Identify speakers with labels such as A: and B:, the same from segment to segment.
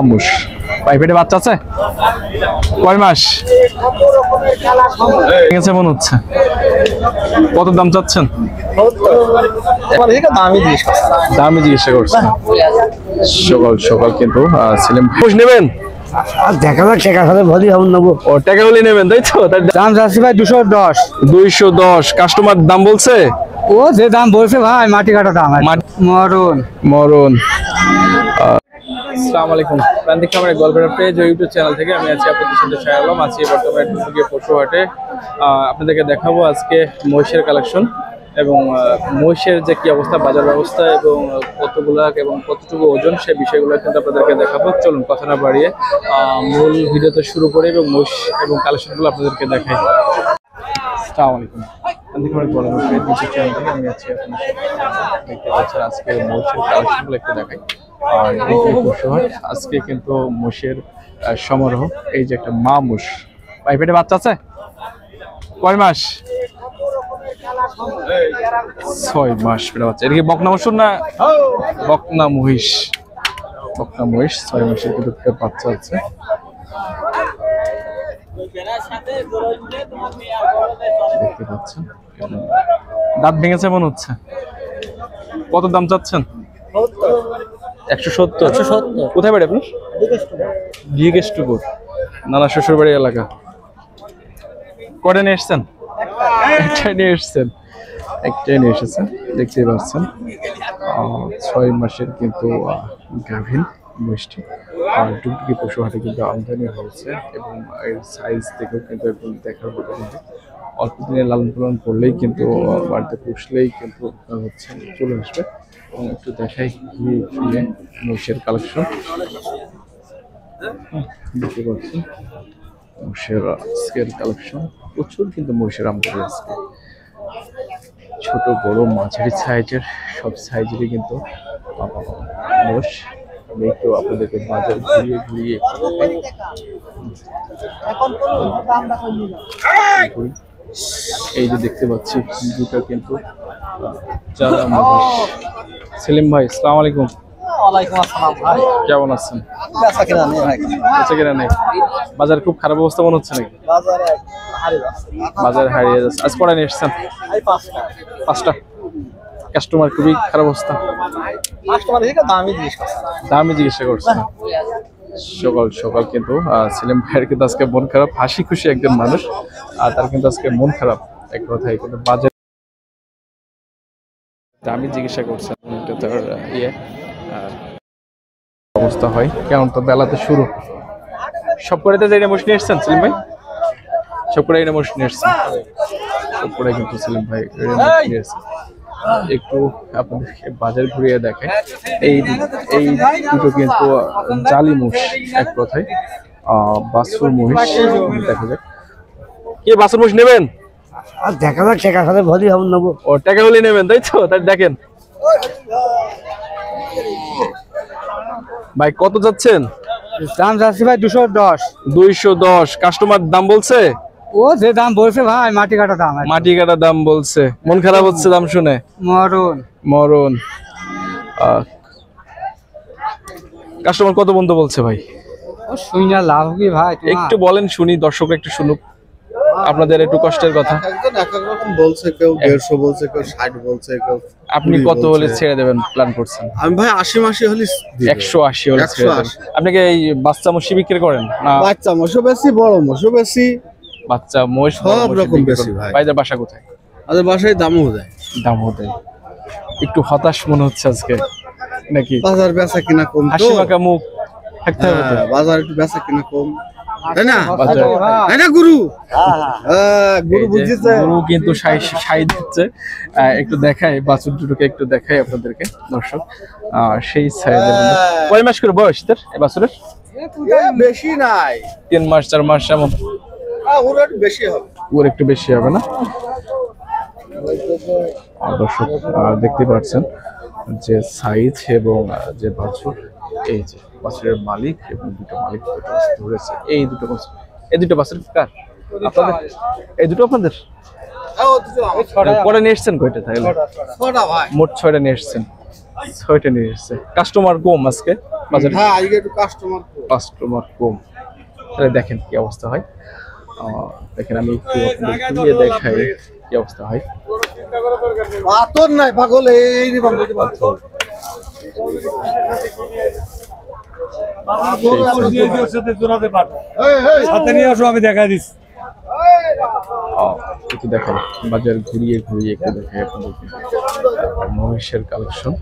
A: আমুস প্রাইভেটে বাচ্চা আছে কয় মাস গেছে মনে হচ্ছে। কত দাম চাচ্ছেন? দামই জিজ্ঞাসা করছেন। সকাল সকাল কিন্তু সেলিম ঘোষ নেবেন
B: দেখা যাক টাকা হলে ভালোই হবে নেবো।
A: ও টাকা হলে নেবেন তাই তো?
B: দাম চাচ্ছি ভাই 210।
A: 210 কাস্টমার দাম বলছে?
B: ও যে দাম বলছে ভাই মাটি কাটা দাম। মরণ
A: মরণ। আসসালামু আলাইকুম, প্রান্তিক খামারের গল্পের পেজ ও ইউটিউব চ্যানেল থেকে আমি আছি আপনাদের সাথে শায়ালম। আছি বর্তমানে টুকটুকি পশুহাটে। আপনাদেরকে দেখাবো আজকে মহিষের কালেকশন এবং মহিষের যে কি অবস্থা, বাজার ব্যবস্থা এবং কতগুলা এবং কতটুকু ওজন, সেই বিষয়গুলো কিন্তু আপনাদেরকে দেখাবো। চলুন কথা না বাড়িয়ে মূল ভিডিওতে শুরু করি এবং মহিষ এবং কালেকশনগুলো আপনাদেরকে দেখাই। আসসালামু আলাইকুম, প্রান্তিক খামারের গল্পের পেজ ইউটিউব চ্যানেল থেকে আমি আছি আপনাদের সাথে। দেখতে পাচ্ছেন আজকে মহিষের কালেকশনগুলো একটু দেখাই। আর আজকে কিন্তু মোষের সমারোহ। এই যে একটা মা মোষ, প্রাইভেটে বাচ্চা আছে কয় মাস? 6 মাস পেটে বাচ্চা। এটা কি বকনা মশুর না বকনা মহিষ? বকনা মহিষ, 6 মাসের কিন্তু বাচ্চা আছে। দেখতে পাচ্ছেন দাঁত ভেঙেছে মনে হচ্ছে। কত দাম চাচ্ছেন? 170। কোথায় বাড়ি আপনার? জিগেষ্টপুর, নানা শ্বশুর বাড়ি এলাকা। কটা নিয়ে এসছেন? একটাই নিয়ে এসছেন। একটাই নিয়ে এসেছেন, দেখতেই পাচ্ছেন। 6 মাসের কিন্তু গাভীন মিষ্টি আর টুকটুকি পশু হাটে কিন্তু আমদানি হয়েছে এবং এর সাইজ থেকেও কিন্তু একদম দেখার মতো। কিন্তু অল্প দিনে লালন পালন করলেই কিন্তু বাড়িতে পুষলেই কিন্তু হচ্ছে চলে আসবে। এবং একটু দেখাই মহিষের কালেকশন। দেখতে পাচ্ছি মহিষের স্কেল কালেকশন প্রচুর, কিন্তু মহিষের আমদানি আজকে ছোট বড় মাঝারি সাইজের সব সাইজেরই কিন্তু মোষ। আমি একটু আপনাদেরকে বাজার ঘুরিয়ে ঘুরিয়ে এই যে দেখতে পাচ্ছি দুটো কিন্তু যারা মহিষ। সেলিম ভাই আসসালামু আলাইকুম।
B: ওয়ালাইকুম আসসালাম ভাই,
A: কেমন আছেন?
B: বেচা কিনা নেই ভাই।
A: বেচা কিনা নেই, বাজার খুব খারাপ অবস্থা মনে হচ্ছে নাকি? বাজারে হারিয়ে যাচ্ছে। আজ কটা নিয়ে এসছেন? 5টা। কাস্টমার খুবই খারাপ অবস্থা। দামই জিজ্ঞাসা করছেন। সকাল সকাল কিন্তু সেলিম ভাইয়ের কিন্তু আজকে মন খারাপ। হাসি খুশি একজন মানুষ, আর তার কিন্তু আজকে মন খারাপ এক কথায়। কিন্তু বাজার দামই জিজ্ঞাসা করছেন, এটা তার অবস্থা হয়। কেমন তো বেলাতে শুরু। সব করে তো যেটা মোষ নিয়ে এসছেন সেলিম ভাই? সব করে এটা মোষ নিয়ে এসছেন। সব করে কিন্তু সেলিম ভাই নিয়ে এসছেন। একটু আপনাদেরকে বাজার ঘুরিয়ে দেখে। এই দুটো কিন্তু জালি মোষ এক কথায়, বাছুর মহিষ। দেখা যাক কি বাছুর মোষ নেবেন।
B: আর দেখা যাক টাকা হলে ভালোই হবে নেবো।
A: ও টাকা হলে নেবেন তাই তো? তাই দেখেন ভাই কত যাচ্ছেন?
B: দাম চাচ্ছি ভাই 210।
A: 210 কাস্টমার দাম বলছে?
B: ও যে দাম বলছে ভাই মাটি কাটা দাম।
A: মাটি কাটা দাম বলছে। মন খারাপ হচ্ছে দাম শুনে।
B: মরণ
A: মরণ। কাস্টমার কত বন্ধু বলছে ভাই?
B: ও শুই না লাভ কি ভাই?
A: একটু বলেন শুনি, দর্শকরা একটু শুনুক আপনাদের একটু কষ্টের কথা।
C: বলছে কেউ 150 বলছে, কেউ 60 বলছে, কেউ।
A: আপনি কত হলে ছেড়ে দেবেন প্ল্যান করছেন?
C: আমি ভাই 80 হলে
A: 180 হলে ছেড়ে দেবেন। আপনি কি এই বাচ্চা মহিষ বিক্রি করেন না?
C: বাচ্চা মোষও বেশি, বড় মোষও বেশি,
A: বাচ্চা মহিষ
C: সব রকম বেশি ভাই।
A: ভাইদের বাসা কোথায়?
C: আমাদের বাসায় দামও দেয়।
A: দামও দেয়। একটু হতাশ মনে হচ্ছে আজকে নাকি?
C: বাজার বেচা কিনা কম,
A: হাসি মাখা মুখ থাকতে হবে তো।
C: বাজার একটু বেচা কিনা কম, তাই না?
A: বাজার
C: তাই না গুরু? গুরু বুঝিছে।
A: গুরু কিন্তু সাই দিচ্ছে। একটু দেখাই বাছুর দুটোকে, একটু দেখাই আপনাদেরকে দর্শক। সেই সাইজের কয় মাস করে বয়স তার এই বাছুরের?
C: বেশি নাই,
A: 3 মাস 4 মাস এমন।
C: ওর একটু বেশি হবে।
A: ওর একটু বেশি হবে না? দর্শক দেখতে পাচ্ছেন যে সাইজ এবং যে বাছুর। এই যে বাছুরের মালিক এবং দুটো মালিক ধরেছে। এই দুটো বাছুর কার? আপনাদের? এই দুটো আপনাদের? কটা নিয়ে এসছেন? কয়টা তাহলে?
C: 6টা ভাই।
A: মোট 6টা নিয়ে এসছেন। 6টা নিয়ে এসেছে। কাস্টমার কম আজকে বাজারে,
C: হ্যাঁ আজকে একটু
A: কাস্টমার কম। তাহলে দেখেন কি অবস্থা হয়। দেখেন আমি একটু আপনাদের ঘুরিয়ে দেখাই কি অবস্থা হয়।
C: পাথর নাই পাগল, এই রে বাবা পাথর।
B: সাথে নিয়ে আসো, আমি দেখা দিচ্ছি।
A: একটু দেখাই বাজার ঘুরিয়ে ঘুরিয়ে একটু দেখাই আপনাদেরকে মহিষের কালেকশন।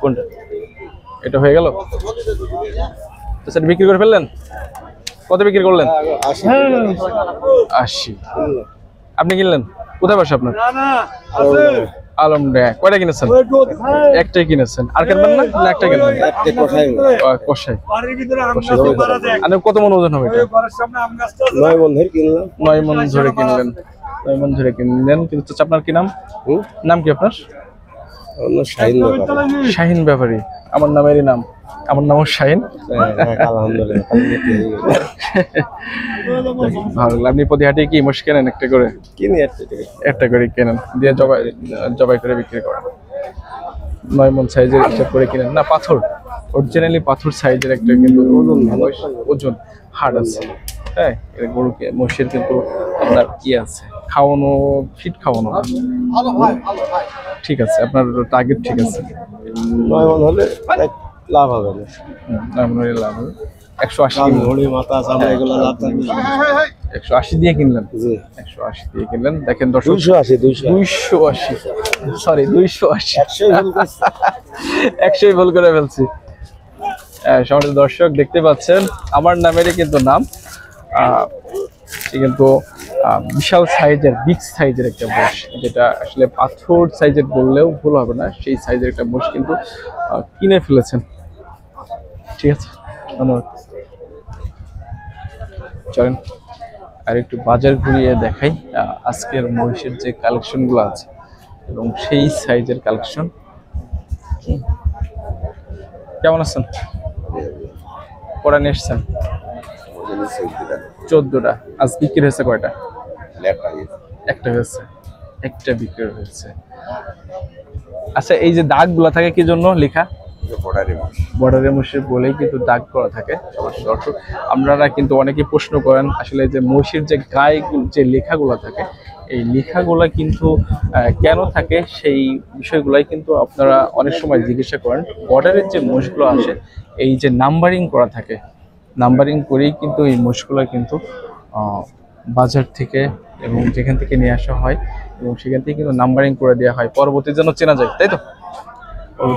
A: কোনটা? এটা হয়ে গেল তো স্যার, বিক্রি করে ফেললেন? কত বিক্রি করলেন? 80। আপনি কিনলেন? কোথায় বাসা আপনার? আলমডাঙ্গা। কয়টা কিনেছেন? একটাই কিনেছেন। আর কিনবেন না? না একটাই কিনবেন? কষাই। আপনি কত মন ওজন হবে এটা?
C: 9 মণ ধরে কিনলাম।
A: 9 মন ধরে কিনলেন। 9 মন ধরে কিনলেন। কিন্তু চাচা আপনার কি নাম? নাম কি আপনার? শাহিন ব্যাপারী। আমার নামেরই নাম। আমার নামও শাহিন। ভালো লাগলো। আপনি প্রতি হাটে কি মোষ কেনেন? একটা করে
C: কিনি,
A: একটা করে কেনেন, দিয়ে জবাই করে বিক্রি করেন। 9 মন সাইজের একটা করে কিনেন না? পাথর, অরিজিনালি পাথর সাইজের একটা, কিন্তু ওজন হাড় আছে। হ্যাঁ, গরুকে মহিষের কিন্তু আপনার কি আছে, খাওয়ানো ফিট খাওয়ানো। ঠিক আছে, আপনার টার্গেট ঠিক আছে।
C: 9 মণ হলে লাভ হবে না।
A: লাভ হবে। 180
C: ঘড়ি মাথা চামড়া এগুলো লাভ থাকবে।
A: 180 দিয়ে কিনলেন?
C: জি
A: 180 দিয়ে কিনলেন। দেখেন দর্শক,
C: 280
A: সরি 280, 100 ভুল করে ফেলছি। সম্মানিত দর্শক দেখতে পাচ্ছেন আমার নামেরই কিন্তু নাম। কিন্তু বিশাল সাইজের, বিগ সাইজের একটা মোষ, যেটা আসলে পাথর সাইজের বললেও ভুল হবে না, সেই সাইজের একটা মোষ কিন্তু কিনে ফেলেছেন। ঠিক আছে, ধন্যবাদ। চলেন আর একটু বাজার ঘুরিয়ে দেখাই আজকের মহিষের যে কালেকশন গুলো আছে এবং সেই সাইজের কালেকশন। কেমন আছেন? কটা নিয়ে এসছেন? 14টা। আজ বিক্রি হয়েছে কয়টা? একটা হয়েছে, একটা বিক্রি হয়েছে। আচ্ছা, এই যে দাগ গুলা থাকে কি জন্য লেখা? বর্ডারের মহিষের বলেই কিন্তু দাগ করা থাকে। দর্শক আপনারা কিন্তু অনেকে প্রশ্ন করেন আসলে যে মহিষের যে গায়ে যে লেখাগুলো থাকে, এই লেখাগুলা কিন্তু কেন থাকে, সেই বিষয়গুলাই কিন্তু আপনারা অনেক সময় জিজ্ঞাসা করেন। বর্ডারের যে মহিষগুলো আসে, এই যে নাম্বারিং করা থাকে, নাম্বারিং করেই কিন্তু এই মহিষগুলো কিন্তু বাজার থেকে এবং যেখান থেকে নিয়ে আসা হয় এবং সেখান থেকে কিন্তু নাম্বারিং করে দেওয়া হয়, পরবর্তী যেন চেনা যায়, তাই তো?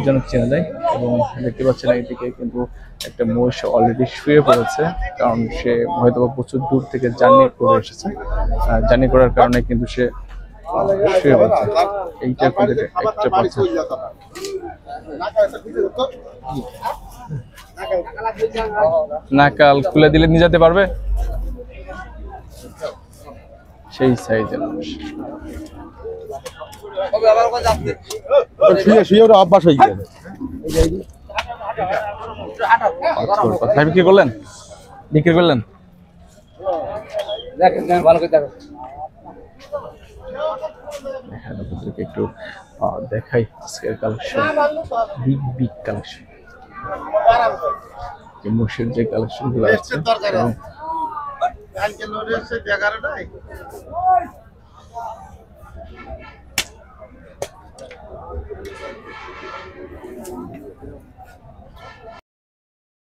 A: যেন চেনা যায়। এবং দেখতে পাচ্ছেন এইদিকে কিন্তু একটা মহিষ অলরেডি শুয়ে পড়েছে, কারণ সে হয়তো প্রচুর দূর থেকে জার্নি করে এসেছে। জার্নি করার কারণে কিন্তু সে শুয়ে পড়েছে। এইটা কিন্তু একটা কথা। নাকাল খুলে দিলে নিয়ে যেতে পারবে, সেই সাইজের মহিষ।
C: অভ্যাস হয়ে গেছে।
A: বিক্রি করলেন? বিক্রি করলেন? একটু দেখাই আজকের কালেকশন, বিগ বিগ কালেকশন। মোষের যে কালেকশন গুলো আছে